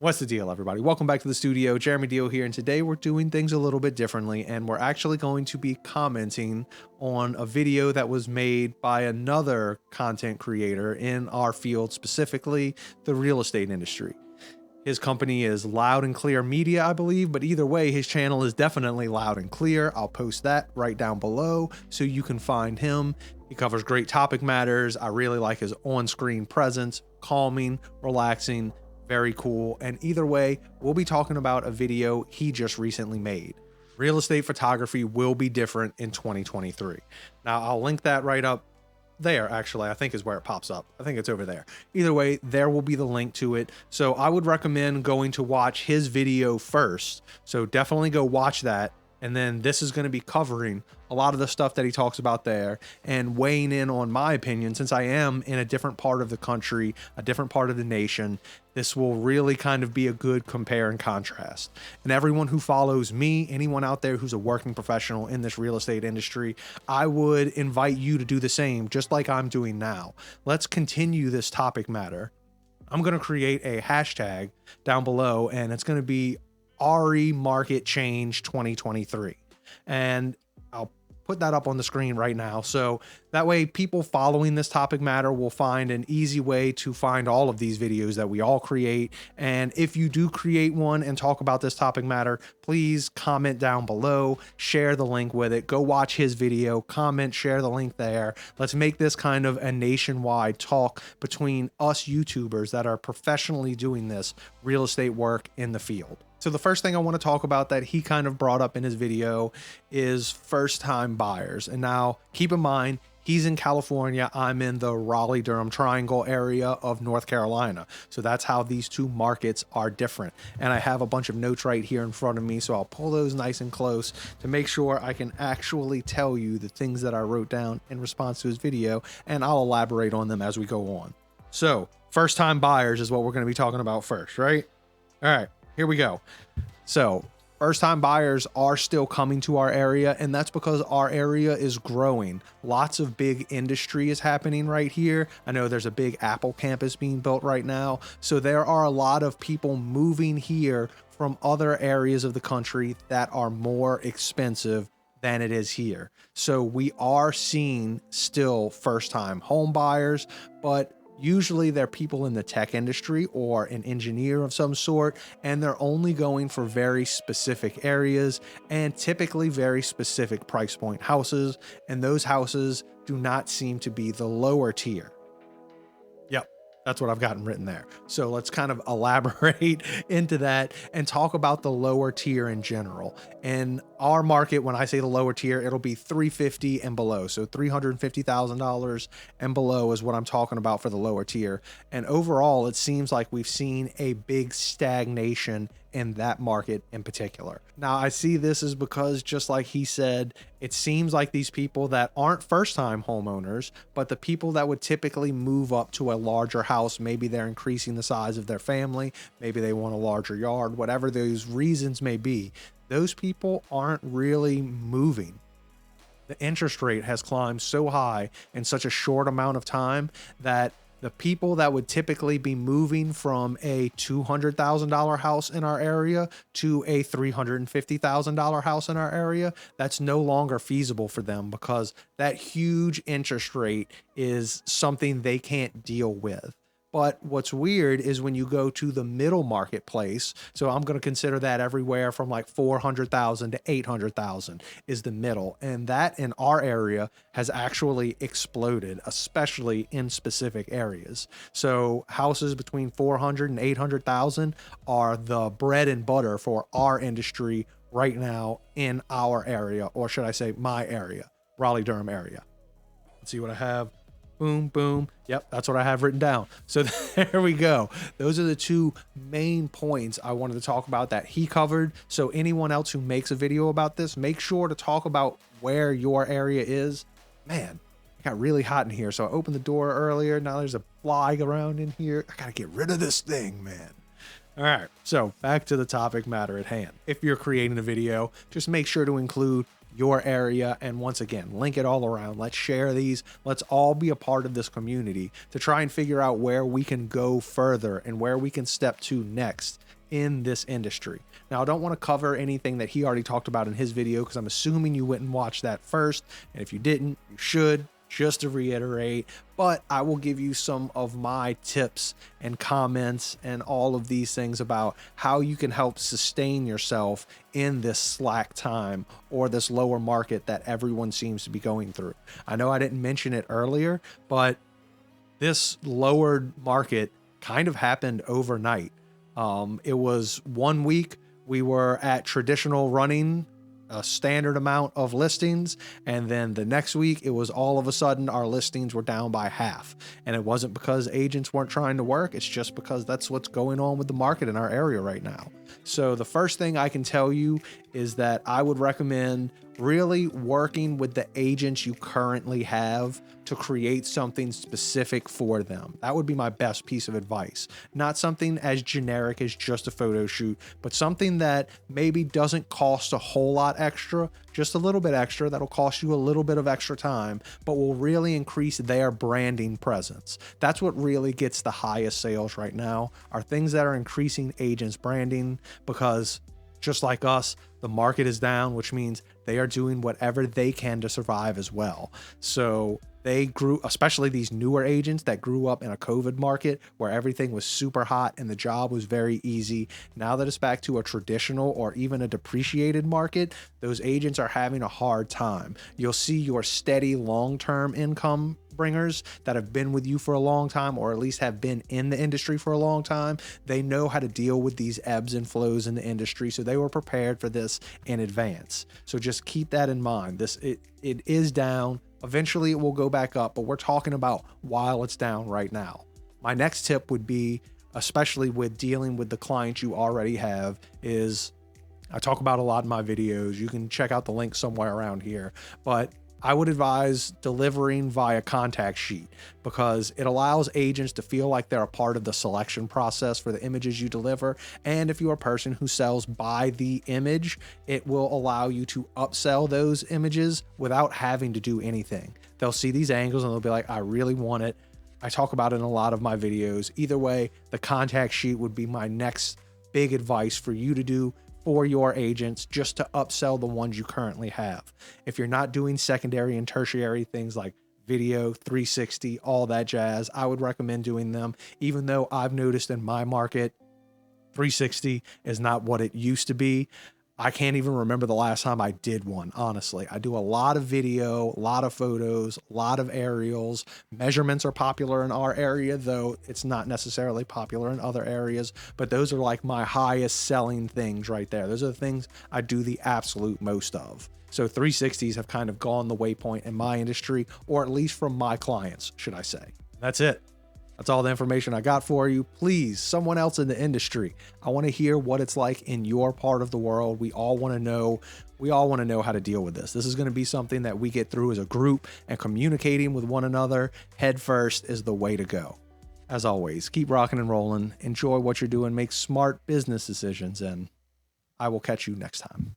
What's the deal, everybody? Welcome back to the studio. Jeremy Deal here, and today we're doing things a little bit differently, and we're actually going to be commenting on a video that was made by another content creator in our field, specifically the real estate industry. His company is Loud and Clear Media, I believe, but either way, his channel is definitely Loud and Clear. I'll post that right down below so you can find him. He covers great topic matters. I really like his on-screen presence, calming, relaxing, very cool. And either way, we'll be talking about a video he just recently made. Real estate photography will be different in 2023. Now, I'll link that right up there, actually, I think is where it pops up. I think it's over there. Either way, there will be the link to it. So I would recommend going to watch his video first. So definitely go watch that. And then this is going to be covering a lot of the stuff that he talks about there and weighing in on my opinion, since I am in a different part of the country, a different part of the nation. This will really kind of be a good compare and contrast. And everyone who follows me, anyone out there who's a working professional in this real estate industry, I would invite you to do the same, just like I'm doing now. Let's continue this topic matter. I'm going to create a hashtag down below, and it's going to be RE Market Change 2023. And I'll put that up on the screen right now. So that way people following this topic matter will find an easy way to find all of these videos that we all create. And if you do create one and talk about this topic matter, please comment down below, share the link with it, go watch his video, comment, share the link there. Let's make this kind of a nationwide talk between us YouTubers that are professionally doing this real estate work in the field. So the first thing I want to talk about that he kind of brought up in his video is first-time buyers. And now keep in mind, he's in California. I'm in the Raleigh-Durham Triangle area of North Carolina. So that's how these two markets are different. And I have a bunch of notes right here in front of me, so I'll pull those nice and close to make sure I can actually tell you the things that I wrote down in response to his video, and I'll elaborate on them as we go on. So first-time buyers is what we're going to be talking about first, right? All right. Here we go. So first-time buyers are still coming to our area, and that's because our area is growing. Lots of big industry is happening right here. I know there's a big Apple campus being built right now. So there are a lot of people moving here from other areas of the country that are more expensive than it is here. So we are seeing still first-time home buyers, but usually they're people in the tech industry or an engineer of some sort, and they're only going for very specific areas and typically very specific price point houses. And those houses do not seem to be the lower tier. Yep. That's what I've gotten written there. So let's kind of elaborate into that and talk about the lower tier in general. In our market, when I say the lower tier, it'll be $350 and below. So $350,000 and below is what I'm talking about for the lower tier. And overall, it seems like we've seen a big stagnation in that market in particular. Now, I see this is because, just like he said, it seems like these people that aren't first-time homeowners, but the people that would typically move up to a larger house, maybe they're increasing the size of their family, maybe they want a larger yard, whatever those reasons may be, those people aren't really moving. The interest rate has climbed so high in such a short amount of time that the people that would typically be moving from a $200,000 house in our area to a $350,000 house in our area, that's no longer feasible for them because that huge interest rate is something they can't deal with. But what's weird is when you go to the middle marketplace, so I'm going to consider that everywhere from like 400,000 to 800,000 is the middle. And that in our area has actually exploded, especially in specific areas. So houses between 400 and 800,000 are the bread and butter for our industry right now in our area, or should I say my area, Raleigh-Durham area. Let's see what I have. Boom, boom. Yep, that's what I have written down. So there we go. Those are the two main points I wanted to talk about that he covered. So anyone else who makes a video about this, make sure to talk about where your area is. Man, it got really hot in here. So I opened the door earlier. Now there's a fly around in here. I gotta get rid of this thing, man. All right, so back to the topic matter at hand. If you're creating a video, just make sure to include your area. And once again, link it all around. Let's share these. Let's all be a part of this community to try and figure out where we can go further and where we can step to next in this industry. Now, I don't want to cover anything that he already talked about in his video because I'm assuming you went and watched that first. And if you didn't, you should, just to reiterate. But I will give you some of my tips and comments and all of these things about how you can help sustain yourself in this slack time or this lower market that everyone seems to be going through. I know I didn't mention it earlier, but this lowered market kind of happened overnight. It was 1 week we were at traditional running, a standard amount of listings, and then the next week it was all of a sudden our listings were down by half. And it wasn't because agents weren't trying to work, it's just because that's what's going on with the market in our area right now. So the first thing I can tell you is that I would recommend really working with the agents you currently have to create something specific for them. That would be my best piece of advice. Not something as generic as just a photo shoot, but something that maybe doesn't cost a whole lot extra, just a little bit extra, that'll cost you a little bit of extra time, but will really increase their branding presence. That's what really gets the highest sales right now, are things that are increasing agents' branding, because just like us, the market is down, which means they are doing whatever they can to survive as well. So they grew, especially these newer agents that grew up in a COVID market where everything was super hot and the job was very easy. Now that it's back to a traditional or even a depreciated market, those agents are having a hard time. You'll see your steady long-term income bringers that have been with you for a long time, or at least have been in the industry for a long time. They know how to deal with these ebbs and flows in the industry, so they were prepared for this in advance. So just keep that in mind. It is down. Eventually it will go back up, but we're talking about while it's down right now. My next tip would be, especially with dealing with the clients you already have, is I talk about a lot in my videos. You can check out the link somewhere around here, but I would advise delivering via contact sheet, because it allows agents to feel like they're a part of the selection process for the images you deliver. And if you're a person who sells by the image, it will allow you to upsell those images without having to do anything. They'll see these angles and they'll be like, I really want it. I talk about it in a lot of my videos. Either way, the contact sheet would be my next big advice for you to do for your agents, just to upsell the ones you currently have. If you're not doing secondary and tertiary things like video, 360, all that jazz, I would recommend doing them, even though I've noticed in my market 360 is not what it used to be. I can't even remember the last time I did one, honestly. I do a lot of video, a lot of photos, a lot of aerials. Measurements are popular in our area, though it's not necessarily popular in other areas, but those are like my highest selling things right there. Those are the things I do the absolute most of. So 360s have kind of gone the waypoint in my industry, or at least from my clients, should I say. That's it. That's all the information I got for you. Please, someone else in the industry, I want to hear what it's like in your part of the world. We all want to know how to deal with this. This is going to be something that we get through as a group, and communicating with one another head first is the way to go. As always, keep rocking and rolling, enjoy what you're doing, make smart business decisions, and I will catch you next time.